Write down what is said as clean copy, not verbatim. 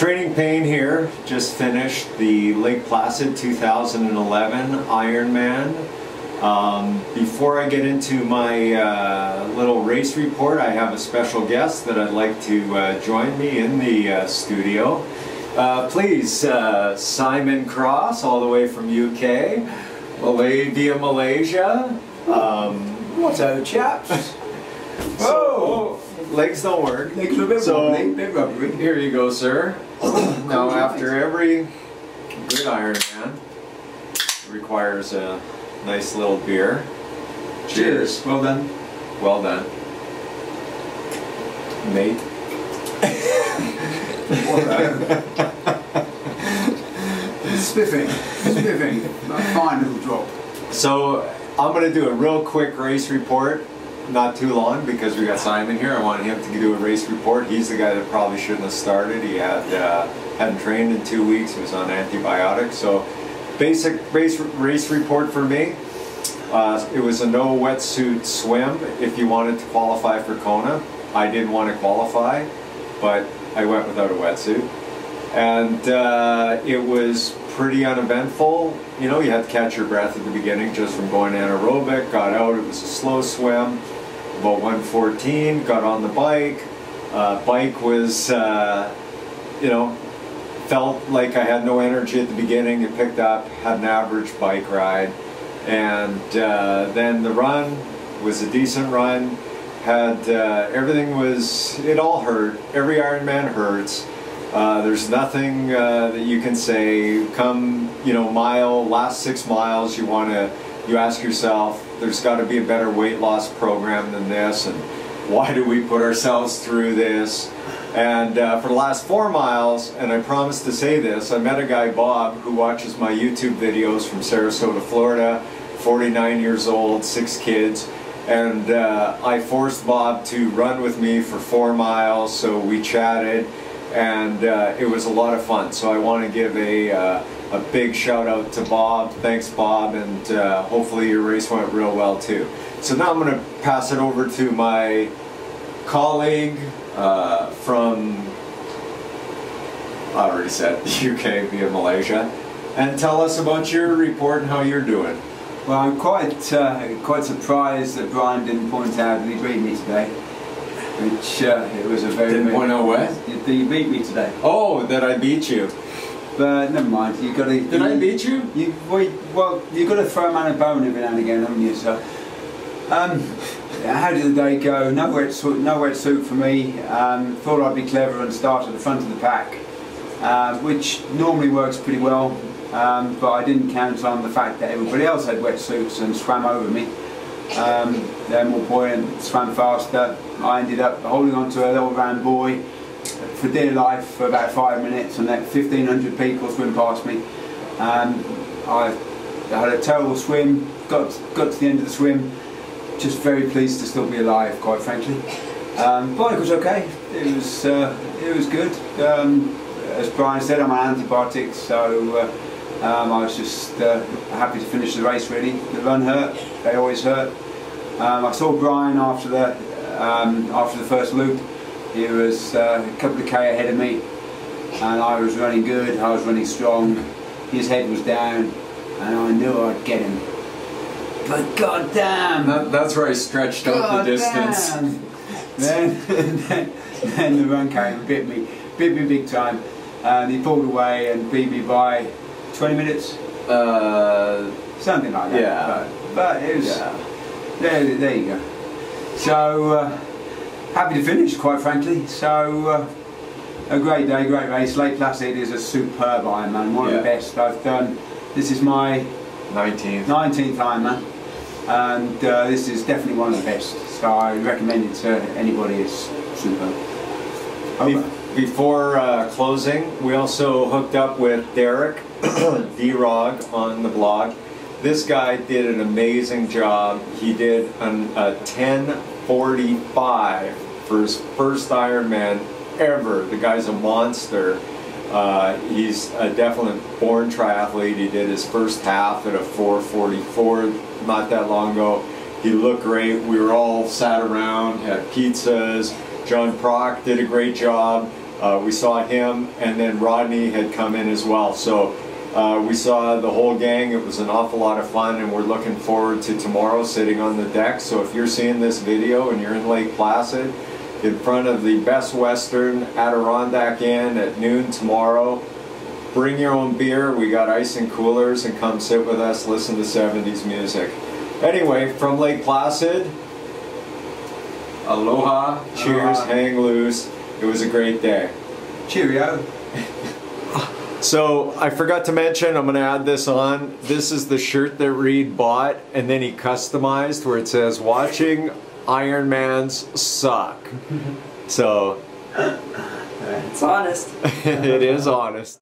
Training Payne here, just finished the Lake Placid 2011 Ironman. Before I get into my little race report, I have a special guest that I'd like to join me in the studio. Please, Simon Cross, all the way from UK, via Malaysia. What's up, chaps? So, legs don't work. Legs are a bit wobbly, bit rubbery. Here you go, sir. Now, after every good Ironman, it requires a nice little beer. Cheers. Well done. Well done, mate. Well done. Spiffing. A fine little drop. So, I'm going to do a real quick race report. Not too long, because we got Simon here. I want him to do a race report. He's the guy that probably shouldn't have started. He hadn't trained in 2 weeks. He was on antibiotics. So basic race report for me. It was a no wetsuit swim if you wanted to qualify for Kona. I didn't want to qualify, but I went without a wetsuit. And it was pretty uneventful. You know, you had to catch your breath at the beginning just from going anaerobic. Got out, it was a slow swim. About 1:14, got on the bike. Bike was, you know, felt like I had no energy at the beginning. It picked up, had an average bike ride. And then the run was a decent run. Had, everything was, it all hurt. Every Ironman hurts. There's nothing that you can say, come, you know, last 6 miles, you ask yourself, there's got to be a better weight loss program than this, and why do we put ourselves through this? And for the last 4 miles, and I promised to say this, I met a guy, Bob, who watches my YouTube videos from Sarasota, Florida, 49 years old, 6 kids. And I forced Bob to run with me for 4 miles, so we chatted. And it was a lot of fun. So I want to give a big shout out to Bob. Thanks, Bob, and hopefully your race went real well too. So now I'm going to pass it over to my colleague from, I already said, the UK via Malaysia, and tell us about your report and how you're doing. Well, I'm quite surprised that Brian didn't point out that he beat me today. Which it was a very. Didn't point out what? You beat me today. Oh, that I beat you. But never mind. You got to. Did I beat you? Well, you got to throw a man a bone every now and again, haven't you? So, how did the day go? No wetsuit for me. Thought I'd be clever and start at the front of the pack, which normally works pretty well. But I didn't count on the fact that everybody else had wetsuits and swam over me. They're more buoyant, swam faster. I ended up holding on to a little round buoy for dear life for about 5 minutes, and then 1,500 people swim past me. I had a terrible swim, got to the end of the swim, just very pleased to still be alive, quite frankly. Bike was okay, it was good. As Brian said, I'm on antibiotics, so I was just happy to finish the race really. The run hurt, they always hurt. I saw Brian after the first loop. He was a couple of K ahead of me, and I was running good, I was running strong. His head was down, and I knew I'd get him. But goddamn! That's where I stretched out the distance. Then the run came and bit me big time. And he pulled away and beat me by 20 minutes? Something like that. Yeah. But it was, yeah. There you go. So, happy to finish, quite frankly. So, a great day, great race. Lake Placid is a superb Ironman, one of the best I've done. This is my 19th Ironman, and this is definitely one of the best. So I recommend it to anybody. It's superb. Before closing, we also hooked up with Derek D-Rog on the blog. This guy did an amazing job. He did a 10:45 for his first Ironman ever. The guy's a monster. He's a definite born triathlete. He did his first half at a 4:44 not that long ago. He looked great. We were all sat around, had pizzas. John Prock did a great job. We saw him, and then Rodney had come in as well. So we saw the whole gang. It was an awful lot of fun, and we're looking forward to tomorrow sitting on the deck. So if you're seeing this video and you're in Lake Placid, in front of the Best Western Adirondack Inn at noon tomorrow, bring your own beer. We got ice and coolers, and come sit with us, listen to 70s music. Anyway, from Lake Placid, aloha, cheers, hang loose. It was a great day. Cheerio. So I forgot to mention, I'm going to add this on. This is the shirt that Reed bought, and then he customized where it says, "Watching Ironmans suck." So It's honest. it is honest.